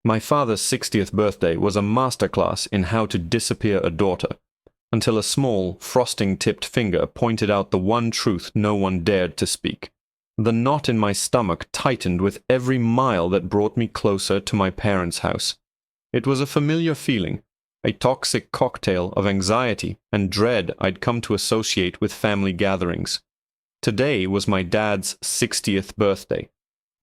My father's 60th birthday was a masterclass in how to disappear a daughter, until a small, frosting-tipped finger pointed out the one truth no one dared to speak. The knot in my stomach tightened with every mile that brought me closer to my parents' house. It was a familiar feeling, a toxic cocktail of anxiety and dread I'd come to associate with family gatherings. Today was my dad's 60th birthday,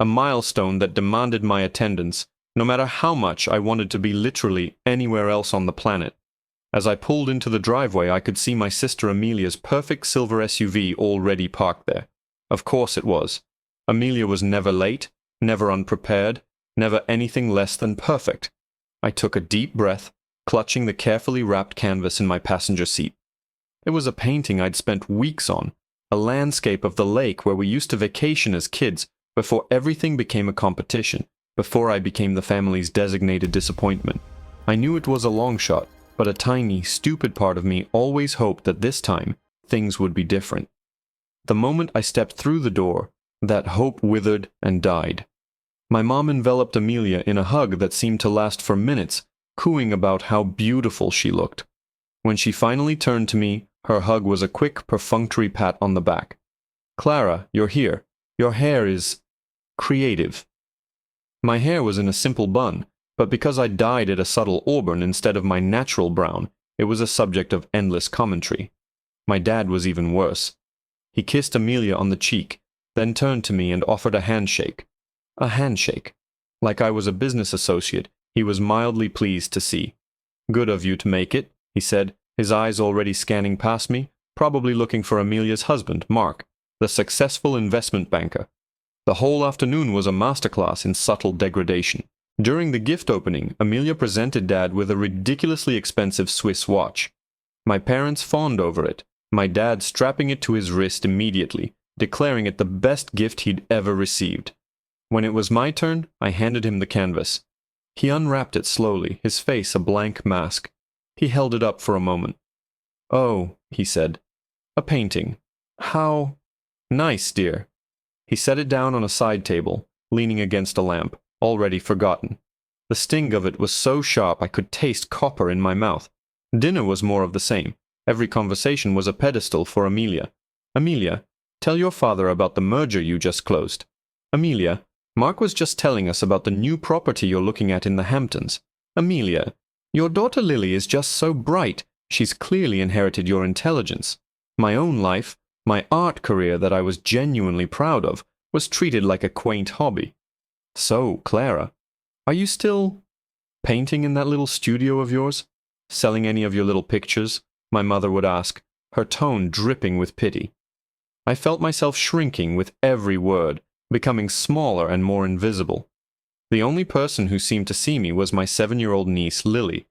a milestone that demanded my attendance, no matter how much I wanted to be literally anywhere else on the planet. As I pulled into the driveway, I could see my sister Amelia's perfect silver SUV already parked there. Of course it was. Amelia was never late, never unprepared, never anything less than perfect. I took a deep breath, clutching the carefully wrapped canvas in my passenger seat. It was a painting I'd spent weeks on, a landscape of the lake where we used to vacation as kids before everything became a competition, before I became the family's designated disappointment. I knew it was a long shot, but a tiny, stupid part of me always hoped that this time things would be different. The moment I stepped through the door, that hope withered and died. My mom enveloped Amelia in a hug that seemed to last for minutes, cooing about how beautiful she looked. When she finally turned to me, her hug was a quick, perfunctory pat on the back. "Clara, you're here. Your hair is creative." My hair was in a simple bun, but because I dyed it a subtle auburn instead of my natural brown, it was a subject of endless commentary. My dad was even worse. He kissed Amelia on the cheek, then turned to me and offered a handshake. A handshake. Like I was a business associate, he was mildly pleased to see. "Good of you to make it," he said, his eyes already scanning past me, probably looking for Amelia's husband, Mark, the successful investment banker. The whole afternoon was a masterclass in subtle degradation. During the gift opening, Amelia presented Dad with a ridiculously expensive Swiss watch. My parents fawned over it, my dad strapping it to his wrist immediately, declaring it the best gift he'd ever received. When it was my turn, I handed him the canvas. He unwrapped it slowly, his face a blank mask. He held it up for a moment. "Oh," he said, "a painting. How nice, dear." He set it down on a side table, leaning against a lamp, already forgotten. The sting of it was so sharp I could taste copper in my mouth. Dinner was more of the same. Every conversation was a pedestal for Amelia. "Amelia, tell your father about the merger you just closed." "Amelia, Mark was just telling us about the new property you're looking at in the Hamptons." "Amelia, your daughter Lily is just so bright. She's clearly inherited your intelligence." My own life, my art career that I was genuinely proud of, was treated like a quaint hobby. "So, Clara, are you still painting in that little studio of yours? Selling any of your little pictures?" my mother would ask, her tone dripping with pity. I felt myself shrinking with every word, becoming smaller and more invisible. The only person who seemed to see me was my 7-year-old niece, Lily.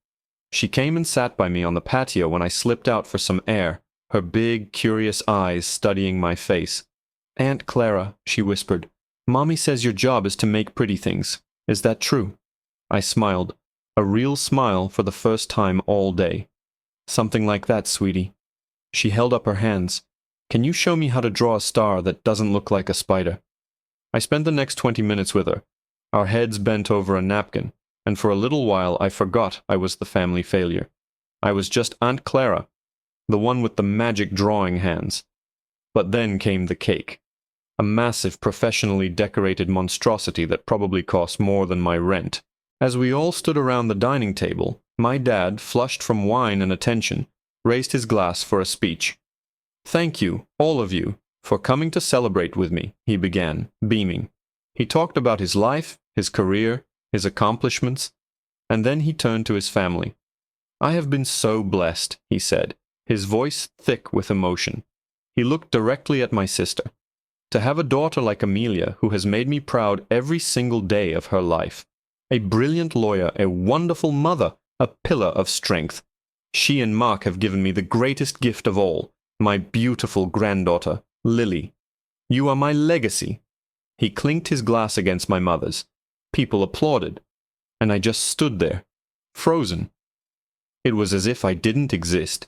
She came and sat by me on the patio when I slipped out for some air, her big, curious eyes studying my face. "Aunt Clara," she whispered, "Mommy says your job is to make pretty things. Is that true?" I smiled, a real smile for the first time all day. "Something like that, sweetie." She held up her hands. "Can you show me how to draw a star that doesn't look like a spider?" I spent the next 20 minutes with her, our heads bent over a napkin, and for a little while I forgot I was the family failure. I was just Aunt Clara, the one with the magic drawing hands. But then came the cake. A massive, professionally decorated monstrosity that probably cost more than my rent. As we all stood around the dining table, my dad, flushed from wine and attention, raised his glass for a speech. "Thank you, all of you, for coming to celebrate with me," he began, beaming. He talked about his life, his career, his accomplishments, and then he turned to his family. "I have been so blessed," he said, his voice thick with emotion. He looked directly at my sister. "To have a daughter like Amelia who has made me proud every single day of her life. A brilliant lawyer, a wonderful mother, a pillar of strength. She and Mark have given me the greatest gift of all, my beautiful granddaughter, Lily. You are my legacy." He clinked his glass against my mother's. People applauded, and I just stood there, frozen. It was as if I didn't exist.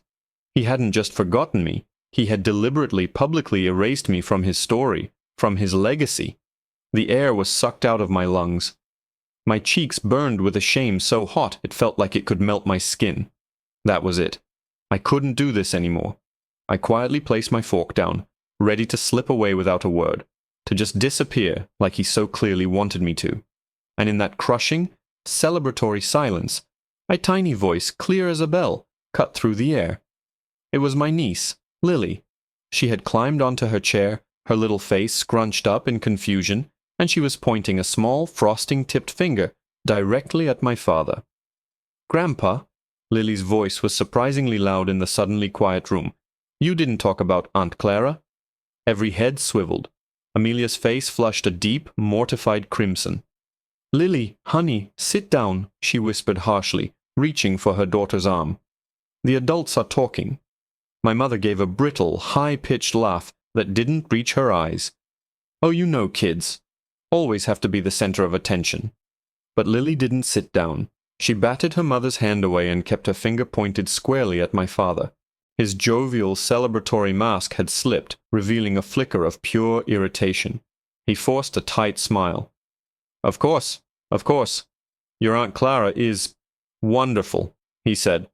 He hadn't just forgotten me. He had deliberately, publicly erased me from his story, from his legacy. The air was sucked out of my lungs. My cheeks burned with a shame so hot it felt like it could melt my skin. That was it. I couldn't do this anymore. I quietly placed my fork down, ready to slip away without a word, to just disappear like he so clearly wanted me to. And in that crushing, celebratory silence, a tiny voice, clear as a bell, cut through the air. It was my niece, Lily. She had climbed onto her chair, her little face scrunched up in confusion, and she was pointing a small, frosting-tipped finger directly at my father. "Grandpa," Lily's voice was surprisingly loud in the suddenly quiet room. "You didn't talk about Aunt Clara?" Every head swiveled. Amelia's face flushed a deep, mortified crimson. "Lily, honey, sit down," she whispered harshly, reaching for her daughter's arm. "The adults are talking." My mother gave a brittle, high-pitched laugh that didn't reach her eyes. "Oh, you know kids. Always have to be the center of attention." But Lily didn't sit down. She batted her mother's hand away and kept her finger pointed squarely at my father. His jovial, celebratory mask had slipped, revealing a flicker of pure irritation. He forced a tight smile. Of course. Your Aunt Clara is wonderful," he said,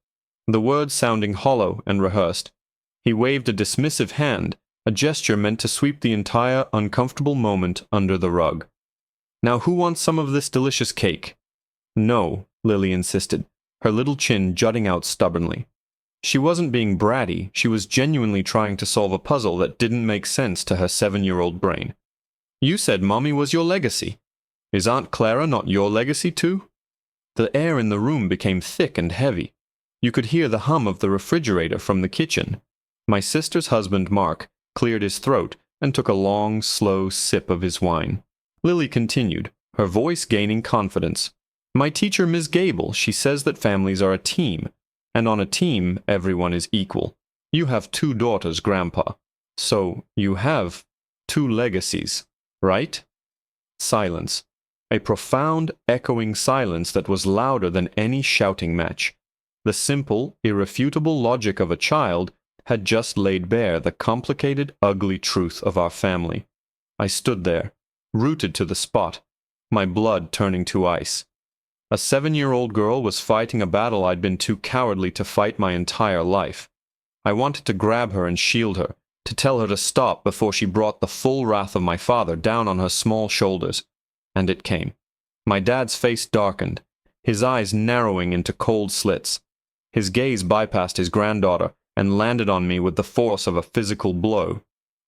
the words sounding hollow and rehearsed. He waved a dismissive hand, a gesture meant to sweep the entire uncomfortable moment under the rug. "Now who wants some of this delicious cake?" "No," Lily insisted, her little chin jutting out stubbornly. She wasn't being bratty, she was genuinely trying to solve a puzzle that didn't make sense to her 7-year-old brain. "You said Mommy was your legacy. Is Aunt Clara not your legacy too?" The air in the room became thick and heavy. You could hear the hum of the refrigerator from the kitchen. My sister's husband, Mark, cleared his throat and took a long, slow sip of his wine. Lily continued, her voice gaining confidence. "My teacher, Miss Gable, she says that families are a team, and on a team, everyone is equal. You have 2 daughters, Grandpa. So you have 2 legacies, right?" Silence. A profound, echoing silence that was louder than any shouting match. The simple, irrefutable logic of a child had just laid bare the complicated, ugly truth of our family. I stood there, rooted to the spot, my blood turning to ice. A 7-year-old girl was fighting a battle I'd been too cowardly to fight my entire life. I wanted to grab her and shield her, to tell her to stop before she brought the full wrath of my father down on her small shoulders. And it came. My dad's face darkened, his eyes narrowing into cold slits. His gaze bypassed his granddaughter and landed on me with the force of a physical blow.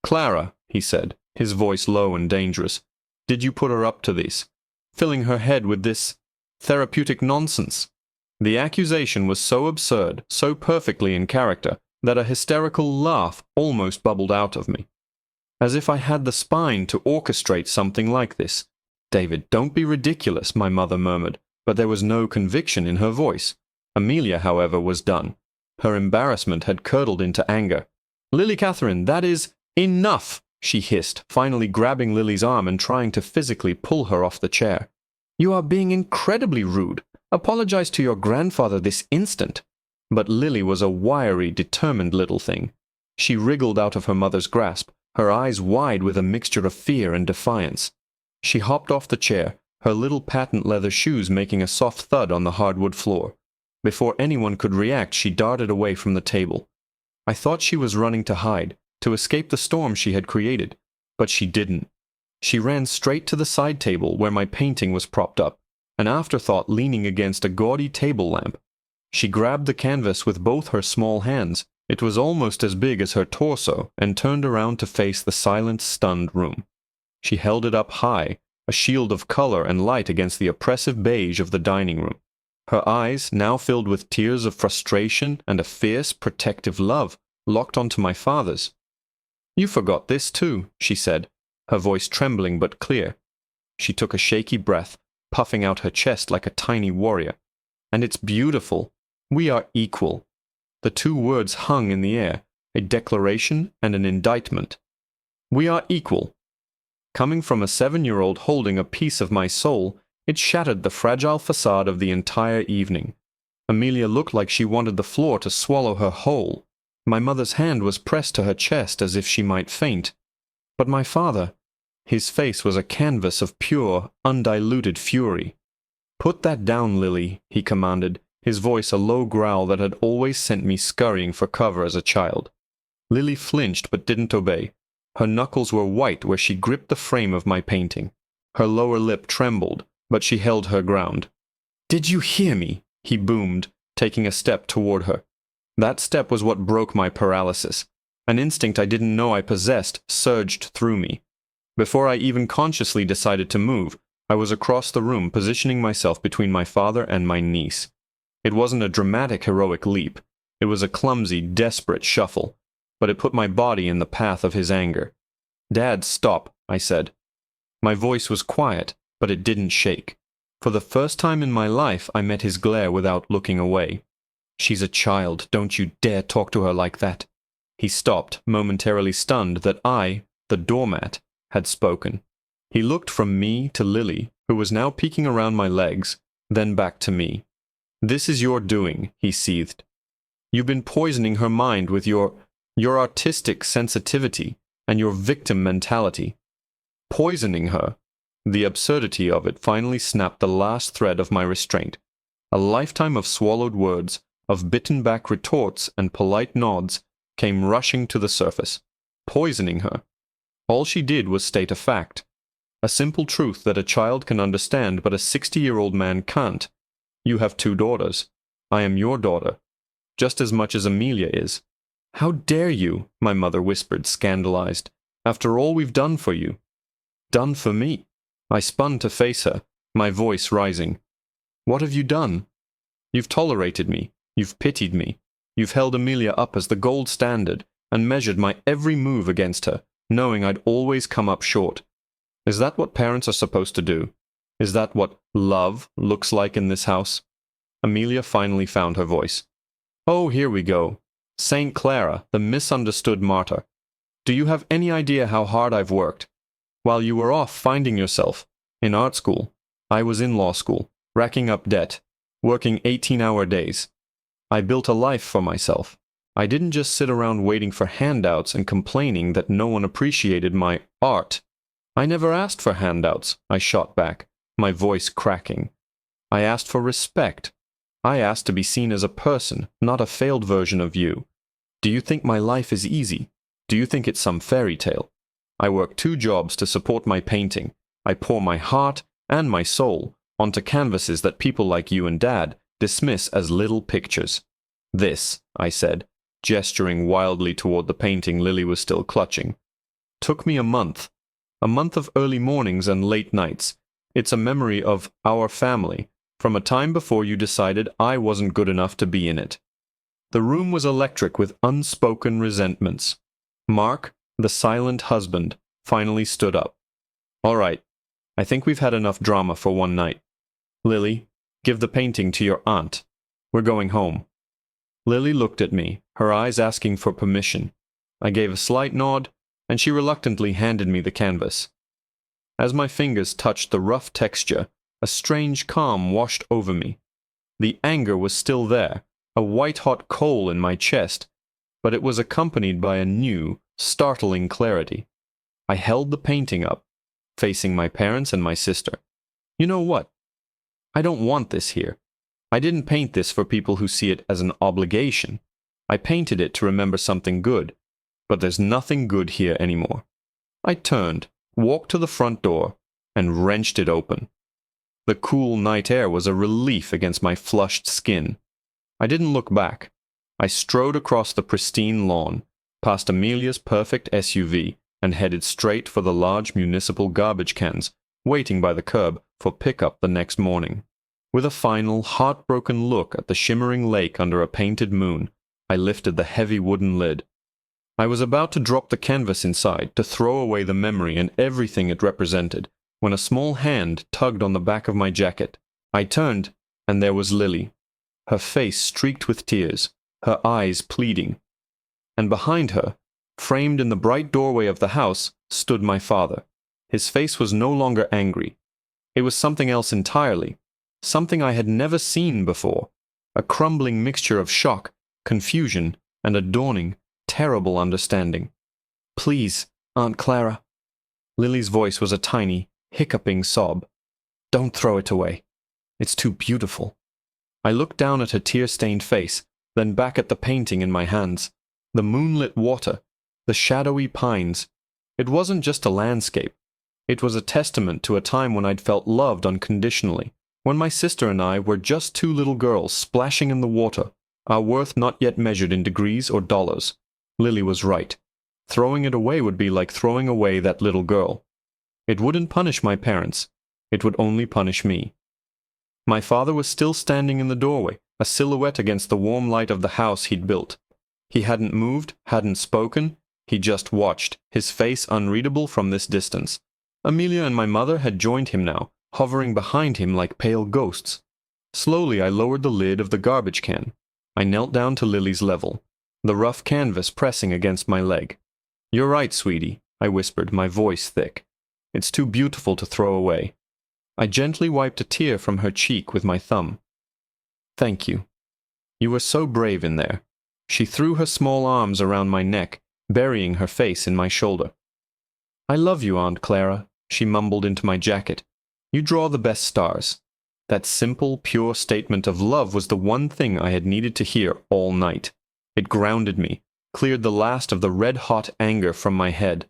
"Clara," he said, his voice low and dangerous, "did you put her up to this? Filling her head with this therapeutic nonsense?" The accusation was so absurd, so perfectly in character, that a hysterical laugh almost bubbled out of me. As if I had the spine to orchestrate something like this. "David, don't be ridiculous," my mother murmured, but there was no conviction in her voice. Amelia, however, was done. Her embarrassment had curdled into anger. "Lily Catherine, that is enough," she hissed, finally grabbing Lily's arm and trying to physically pull her off the chair. "You are being incredibly rude. Apologize to your grandfather this instant." But Lily was a wiry, determined little thing. She wriggled out of her mother's grasp, her eyes wide with a mixture of fear and defiance. She hopped off the chair, her little patent leather shoes making a soft thud on the hardwood floor. Before anyone could react, she darted away from the table. I thought she was running to hide, to escape the storm she had created, but she didn't. She ran straight to the side table where my painting was propped up, an afterthought leaning against a gaudy table lamp. She grabbed the canvas with both her small hands, it was almost as big as her torso, and turned around to face the silent, stunned room. She held it up high, a shield of color and light against the oppressive beige of the dining room. Her eyes, now filled with tears of frustration and a fierce, protective love, locked onto my father's. "You forgot this too," she said, her voice trembling but clear. She took a shaky breath, puffing out her chest like a tiny warrior. "And it's beautiful. We are equal." The 2 words hung in the air, a declaration and an indictment. We are equal. Coming from a 7-year-old holding a piece of my soul, it shattered the fragile facade of the entire evening. Amelia looked like she wanted the floor to swallow her whole. My mother's hand was pressed to her chest as if she might faint. But my father, his face was a canvas of pure, undiluted fury. "Put that down, Lily," he commanded, his voice a low growl that had always sent me scurrying for cover as a child. Lily flinched but didn't obey. Her knuckles were white where she gripped the frame of my painting. Her lower lip trembled, but she held her ground. "Did you hear me?" he boomed, taking a step toward her. That step was what broke my paralysis. An instinct I didn't know I possessed surged through me. Before I even consciously decided to move, I was across the room, positioning myself between my father and my niece. It wasn't a dramatic, heroic leap. It was a clumsy, desperate shuffle, but it put my body in the path of his anger. "Dad, stop," I said. My voice was quiet, but it didn't shake. For the first time in my life, I met his glare without looking away. "She's a child. Don't you dare talk to her like that." He stopped, momentarily stunned that I, the doormat, had spoken. He looked from me to Lily, who was now peeking around my legs, then back to me. "This is your doing," he seethed. "You've been poisoning her mind with your artistic sensitivity and your victim mentality. Poisoning her." The absurdity of it finally snapped the last thread of my restraint. A lifetime of swallowed words, of bitten-back retorts and polite nods came rushing to the surface. Poisoning her. All she did was state a fact. A simple truth that a child can understand but a 60-year-old man can't. You have 2 daughters. I am your daughter, just as much as Amelia is. "How dare you?" my mother whispered, scandalized. "After all we've done for you." "Done for me?" I spun to face her, my voice rising. "What have you done? You've tolerated me. You've pitied me. You've held Amelia up as the gold standard and measured my every move against her, knowing I'd always come up short. Is that what parents are supposed to do? Is that what love looks like in this house?" Amelia finally found her voice. "Oh, here we go. Saint Clara, the misunderstood martyr. Do you have any idea how hard I've worked? While you were off finding yourself, in art school, I was in law school, racking up debt, working 18-hour days. I built a life for myself. I didn't just sit around waiting for handouts and complaining that no one appreciated my art. I never asked for handouts," I shot back, my voice cracking. "I asked for respect. I asked to be seen as a person, not a failed version of you. Do you think my life is easy? Do you think it's some fairy tale? I work 2 jobs to support my painting. I pour my heart and my soul onto canvases that people like you and Dad dismiss as little pictures. This," I said, gesturing wildly toward the painting Lily was still clutching, "took me a month. A month of early mornings and late nights. It's a memory of our family, from a time before you decided I wasn't good enough to be in it." The room was electric with unspoken resentments. Mark, the silent husband, finally stood up. "All right, I think we've had enough drama for one night. Lily, give the painting to your aunt. We're going home." Lily looked at me, her eyes asking for permission. I gave a slight nod, and she reluctantly handed me the canvas. As my fingers touched the rough texture, a strange calm washed over me. The anger was still there, a white-hot coal in my chest, but it was accompanied by a new, startling clarity. I held the painting up, facing my parents and my sister. "You know what? I don't want this here. I didn't paint this for people who see it as an obligation. I painted it to remember something good, but there's nothing good here anymore." I turned, walked to the front door, and wrenched it open. The cool night air was a relief against my flushed skin. I didn't look back. I strode across the pristine lawn, past Amelia's perfect SUV, and headed straight for the large municipal garbage cans, waiting by the curb for pickup the next morning. With a final, heartbroken look at the shimmering lake under a painted moon, I lifted the heavy wooden lid. I was about to drop the canvas inside, to throw away the memory and everything it represented, when a small hand tugged on the back of my jacket. I turned, and there was Lily, her face streaked with tears, her eyes pleading. And behind her, framed in the bright doorway of the house, stood my father. His face was no longer angry. It was something else entirely, something I had never seen before, a crumbling mixture of shock, confusion, and a dawning, terrible understanding. "Please, Aunt Clara." Lily's voice was a tiny, hiccuping sob. "Don't throw it away. It's too beautiful. I looked down at her tear-stained face, then back at the painting in my hands. The moonlit water, the shadowy pines. It wasn't just a landscape. It was a testament to a time when I'd felt loved unconditionally, when my sister and I were just two little girls splashing in the water, our worth not yet measured in degrees or dollars. Lily was right. Throwing it away would be like throwing away that little girl. It wouldn't punish my parents. It would only punish me. My father was still standing in the doorway, a silhouette against the warm light of the house he'd built. He hadn't moved, hadn't spoken. He just watched, his face unreadable from this distance. Amelia and my mother had joined him now, hovering behind him like pale ghosts. Slowly I lowered the lid of the garbage can. I knelt down to Lily's level, the rough canvas pressing against my leg. "You're right, sweetie," I whispered, my voice thick. "It's too beautiful to throw away." I gently wiped a tear from her cheek with my thumb. "Thank you. You were so brave in there." She threw her small arms around my neck, burying her face in my shoulder. "I love you, Aunt Clara," she mumbled into my jacket. "You draw the best stars." That simple, pure statement of love was the one thing I had needed to hear all night. It grounded me, cleared the last of the red-hot anger from my head.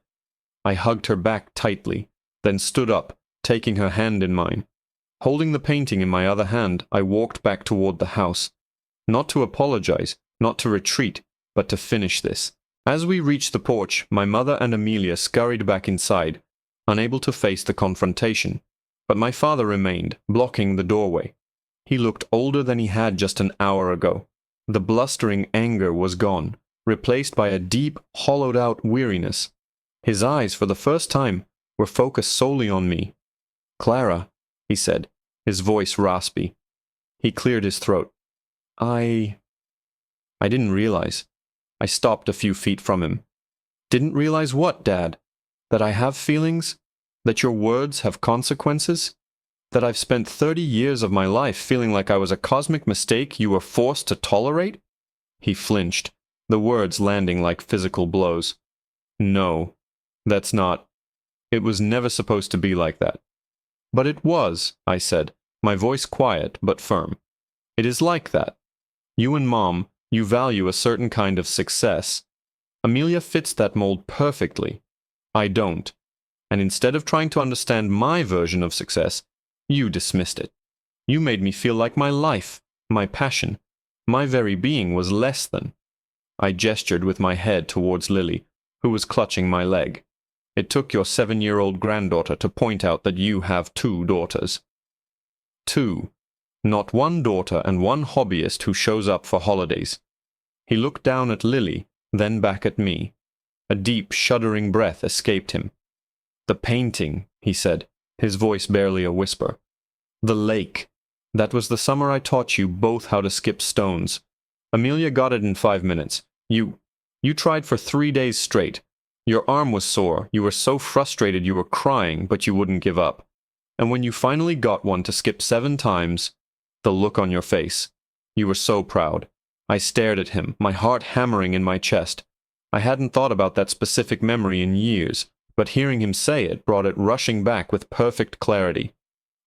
I hugged her back tightly, then stood up, taking her hand in mine. Holding the painting in my other hand, I walked back toward the house. Not to apologize, not to retreat, but to finish this. As we reached the porch, my mother and Amelia scurried back inside, unable to face the confrontation. But my father remained, blocking the doorway. He looked older than he had just an hour ago. The blustering anger was gone, replaced by a deep, hollowed-out weariness. His eyes, for the first time, were focused solely on me. "Clara," he said, his voice raspy. He cleared his throat. I didn't realize." I stopped a few feet from him. "Didn't realize what, Dad? That I have feelings? That your words have consequences? That I've spent 30 years of my life feeling like I was a cosmic mistake you were forced to tolerate?" He flinched, the words landing like physical blows. "No, that's not. It was never supposed to be like that." "But it was," I said, my voice quiet but firm. "It is like that. You and Mom, you value a certain kind of success. Amelia fits that mold perfectly. I don't. And instead of trying to understand my version of success, you dismissed it. You made me feel like my life, my passion, my very being was less than." I gestured with my head towards Lily, who was clutching my leg. "It took your 7-year-old granddaughter to point out that you have 2 daughters. 2. Not 1 daughter and 1 hobbyist who shows up for holidays." He looked down at Lily, then back at me. A deep, shuddering breath escaped him. "The painting," he said, his voice barely a whisper. "The lake. That was the summer I taught you both how to skip stones. Amelia got it in 5 minutes. You tried for 3 days straight. Your arm was sore, you were so frustrated you were crying, but you wouldn't give up. And when you finally got one to skip 7 times, the look on your face. You were so proud." I stared at him, my heart hammering in my chest. I hadn't thought about that specific memory in years, but hearing him say it brought it rushing back with perfect clarity.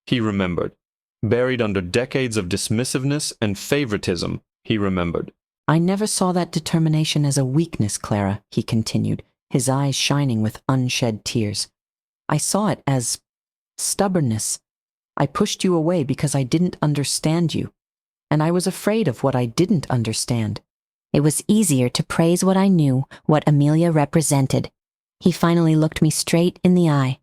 He remembered. Buried under decades of dismissiveness and favoritism, he remembered. "I never saw that determination as a weakness, Clara," he continued, his eyes shining with unshed tears. "I saw it as stubbornness. I pushed you away because I didn't understand you, and I was afraid of what I didn't understand." It was easier to praise what I knew, what Amelia represented. He finally looked me straight in the eye.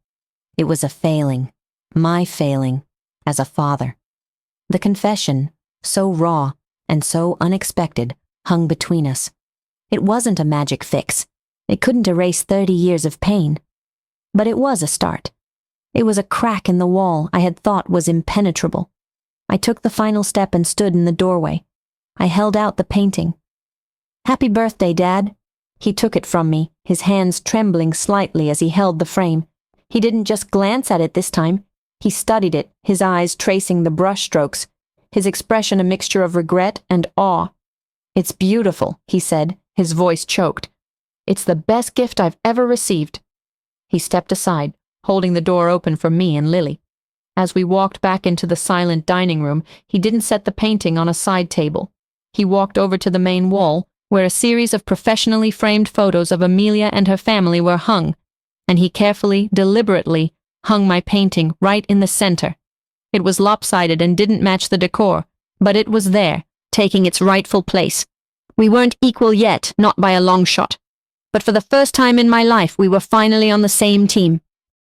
It was a failing, my failing, as a father. The confession, so raw and so unexpected, hung between us. It wasn't a magic fix. It couldn't erase 30 years of pain. But it was a start. It was a crack in the wall I had thought was impenetrable. I took the final step and stood in the doorway. I held out the painting. "Happy birthday, Dad." He took it from me, his hands trembling slightly as he held the frame. He didn't just glance at it this time. He studied it, his eyes tracing the brush strokes, his expression a mixture of regret and awe. "It's beautiful," he said, his voice choked. "It's the best gift I've ever received." He stepped aside, holding the door open for me and Lily. As we walked back into the silent dining room, he didn't set the painting on a side table. He walked over to the main wall, where a series of professionally framed photos of Amelia and her family were hung, and he carefully, deliberately, hung my painting right in the center. It was lopsided and didn't match the decor, but it was there, taking its rightful place. We weren't equal yet, not by a long shot. But for the first time in my life, we were finally on the same team.